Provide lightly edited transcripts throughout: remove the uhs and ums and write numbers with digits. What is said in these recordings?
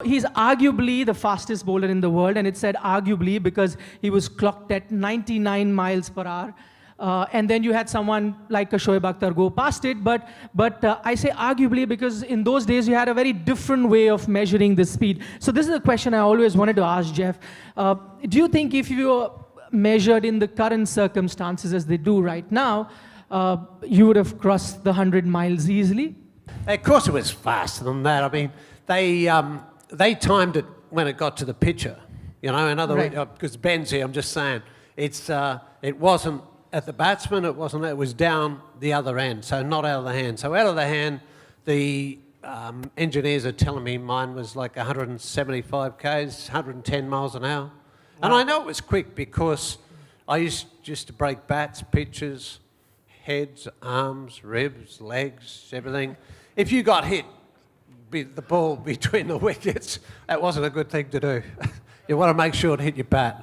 He's arguably the fastest bowler in the world, and it said arguably because he was clocked at 99 miles per hour. And then you had someone like a Shoaib Akhtar go past it, but I say arguably because in those days you had a very different way of measuring the speed. So this is a question I always wanted to ask Jeff. Do you think if you were measured in the current circumstances as they do right now, you would have crossed the 100 miles easily? Of course it was faster than that. I mean, they timed it when it got to the pitcher, you know, in other words, because Ben's here, I'm just saying, it wasn't at the batsman, it was down the other end, so not out of the hand. So out of the hand, the engineers are telling me mine was like 175 k's, 110 miles an hour. Wow. And I know it was quick because I used to break bats, pitches, heads, arms, ribs, legs, everything. If you got hit, the ball between the wickets, that wasn't a good thing to do. You want to make sure it hit your bat.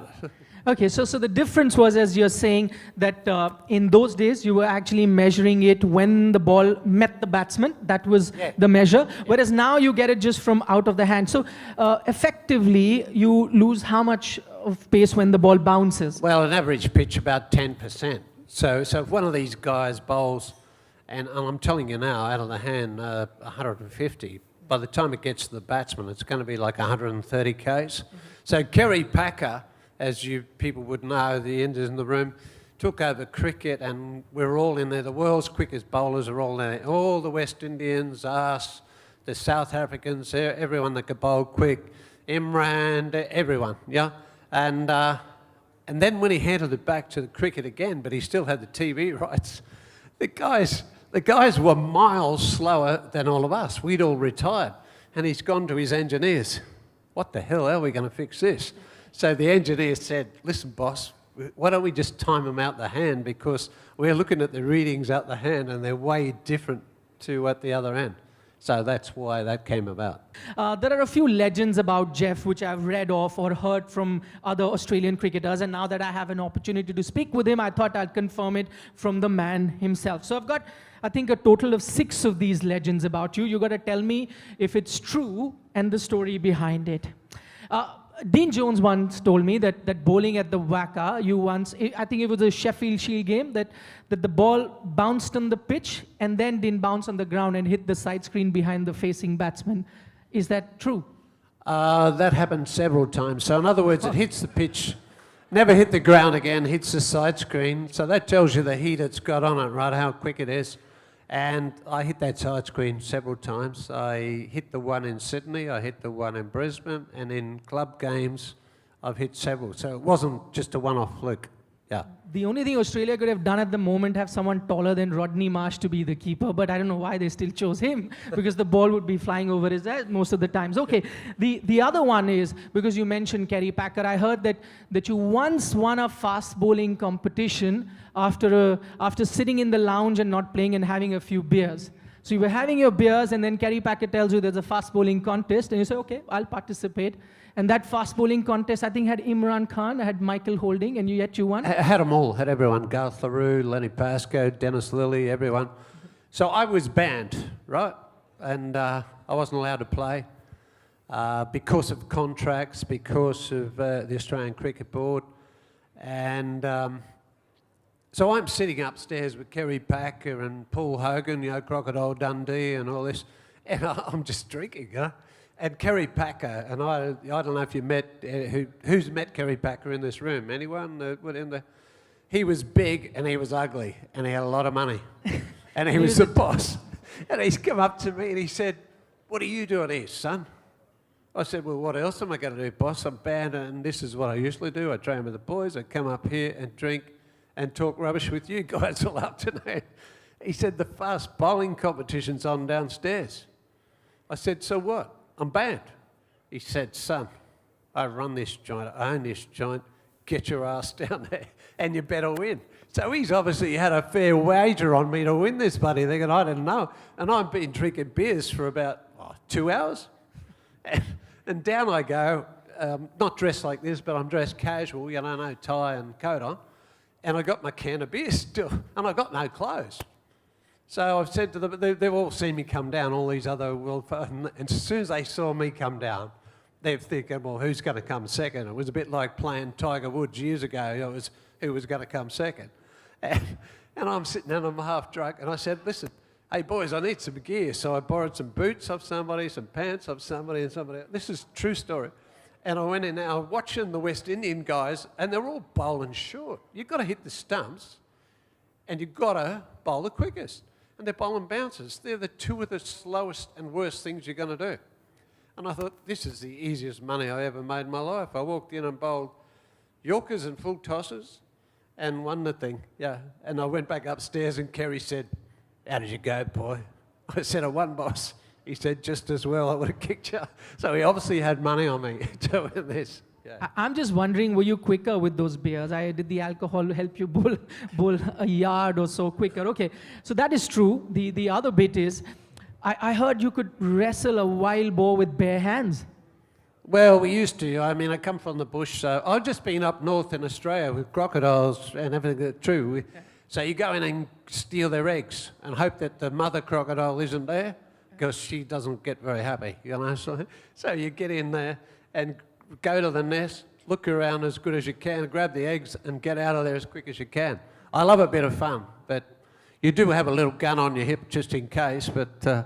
Okay, so the difference was, as you're saying, that in those days you were actually measuring it when the ball met the batsman. That was the measure. Whereas now you get it just from out of the hand. So effectively, you lose how much of pace when the ball bounces? Well, an average pitch about 10%. So if one of these guys bowls, and I'm telling you now, out of the hand, 150, by the time it gets to the batsman, it's going to be like 130 k's. Mm-hmm. So Kerry Packer, as you people would know, the Indians in the room, took over cricket, and we're all in there. The world's quickest bowlers are all in there. All the West Indians, us, the South Africans, everyone that could bowl quick, Imran, everyone, yeah? And then when he handed it back to the cricket again, but he still had the TV rights, the guys were miles slower than all of us. We'd all retired. And he's gone to his engineers. What the hell, how are we going to fix this? So the engineer said, listen, boss, why don't we just time them out the hand, because we're looking at the readings out the hand and they're way different to at the other end. So that's why that came about. There are a few legends about Jeff which I've read of or heard from other Australian cricketers, and now that I have an opportunity to speak with him, I thought I'd confirm it from the man himself. So I've got, I think, a total of 6 of these legends about you. You've got to tell me if it's true and the story behind it. Dean Jones once told me that bowling at the WACA, I think it was a Sheffield Shield game, that the ball bounced on the pitch and then didn't bounce on the ground and hit the side screen behind the facing batsman. Is that true? That happened several times. So in other words, it hits the pitch, never hit the ground again, hits the side screen. So that tells you the heat it's got on it, right, how quick it is. And I hit that side screen several times. I hit the one in Sydney, I hit the one in Brisbane, and in club games, I've hit several. So it wasn't just a one-off fluke. Yeah. The only thing Australia could have done at the moment, have someone taller than Rodney Marsh to be the keeper, but I don't know why they still chose him, because the ball would be flying over his head most of the times. Okay, the other one is, because you mentioned Kerry Packer, I heard that you once won a fast bowling competition after sitting in the lounge and not playing and having a few beers. So you were having your beers, and then Kerry Packer tells you there's a fast bowling contest, and you say, okay, I'll participate. And that fast bowling contest, I think, had Imran Khan, had Michael Holding, and yet you won? I had them all, had everyone. Garth LaRue, Lenny Pascoe, Dennis Lilly, everyone. So I was banned, right? And I wasn't allowed to play because of contracts, because of the Australian Cricket Board. And so I'm sitting upstairs with Kerry Packer and Paul Hogan, you know, Crocodile Dundee and all this, and I'm just drinking, you know? And Kerry Packer, and I don't know if you met, who's met Kerry Packer in this room? Anyone? He was big and he was ugly and he had a lot of money. And he was the boss. And he's come up to me and he said, what are you doing here, son? I said, well, what else am I going to do, boss? I'm banned and this is what I usually do. I train with the boys. I come up here and drink and talk rubbish with you guys all afternoon. He said, the fast bowling competition's on downstairs. I said, so what? I'm banned. He said, son, I run this joint, I own this joint, get your ass down there and you better win. So he's obviously had a fair wager on me to win this bloody thing, and I didn't know. And I've been drinking beers for about 2 hours. And down I go, not dressed like this, but I'm dressed casual, you know, no tie and coat on. And I got my can of beer still, and I got no clothes. So I've said to them, they've all seen me come down, all these other world, and as soon as they saw me come down, they're thinking, well, who's going to come second? It was a bit like playing Tiger Woods years ago. It was who was going to come second. And I'm sitting down, I'm half drunk, and I said, listen, hey boys, I need some gear. So I borrowed some boots off somebody, some pants off somebody, and somebody else. This is a true story. And I went in there, I'm watching the West Indian guys, and they're all bowling short. You've got to hit the stumps, and you've got to bowl the quickest. And they're bowling bounces. They're the two of the slowest and worst things you're going to do. And I thought, this is the easiest money I ever made in my life. I walked in and bowled Yorkers and full tosses and won the thing, yeah. And I went back upstairs and Kerry said, how did you go, boy? I said, I won, boss. He said, just as well, I would have kicked you. So he obviously had money on me to win this. Yeah. I'm just wondering, were you quicker with those beers? Did the alcohol help you bowl a yard or so quicker? Okay, so that is true. The other bit is, I heard you could wrestle a wild boar with bare hands. Well, we used to. I mean, I come from the bush, so I've just been up north in Australia with crocodiles and everything that's true. So you go in and steal their eggs and hope that the mother crocodile isn't there because she doesn't get very happy, you know. So you get in there and go to the nest, look around as good as you can, grab the eggs and get out of there as quick as you can. I love a bit of fun, but you do have a little gun on your hip just in case, but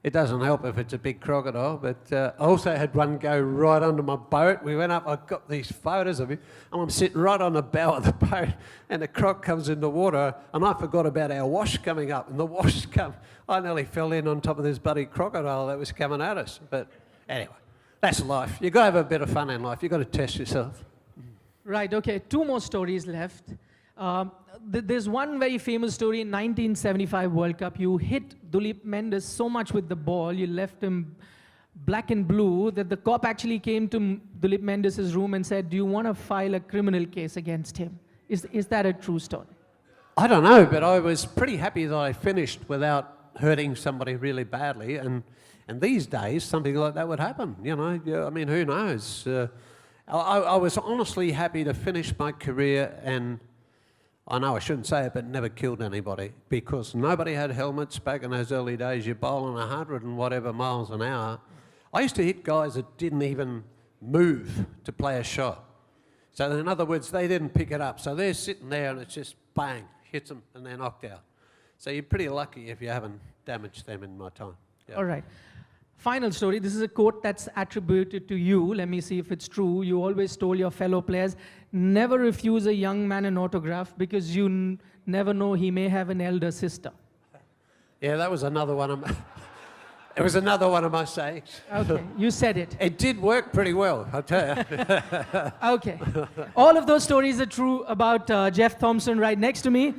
it doesn't help if it's a big crocodile. But I also had one go right under my boat. We went up, I got these photos of him, and I'm sitting right on the bow of the boat, and the croc comes in the water, and I forgot about our wash coming up, and the wash come. I nearly fell in on top of this bloody crocodile that was coming at us. But anyway, that's life. You've got to have a bit of fun in life. You've got to test yourself. Right, okay, two more stories left. There's one very famous story in 1975 World Cup. You hit Duleep Mendes so much with the ball, you left him black and blue, that the cop actually came to Duleep Mendes' room and said, do you want to file a criminal case against him? Is that a true story? I don't know, but I was pretty happy that I finished without hurting somebody really badly. And these days, something like that would happen, you know. Yeah, I mean, who knows? I was honestly happy to finish my career, and I know I shouldn't say it, but never killed anybody, because nobody had helmets back in those early days. You're bowling 100 and whatever miles an hour. I used to hit guys that didn't even move to play a shot. So in other words, they didn't pick it up. So they're sitting there and it's just bang, hits them and they're knocked out. So you're pretty lucky if you haven't damaged them in my time. Yeah. All right. Final story. This is a quote that's attributed to you. Let me see if it's true. You always told your fellow players, never refuse a young man an autograph because you never know he may have an elder sister. Yeah, that was another one of my, it was another one of my sayings. Okay, you said it. It did work pretty well, I'll tell you. Okay. All of those stories are true about Jeff Thompson right next to me.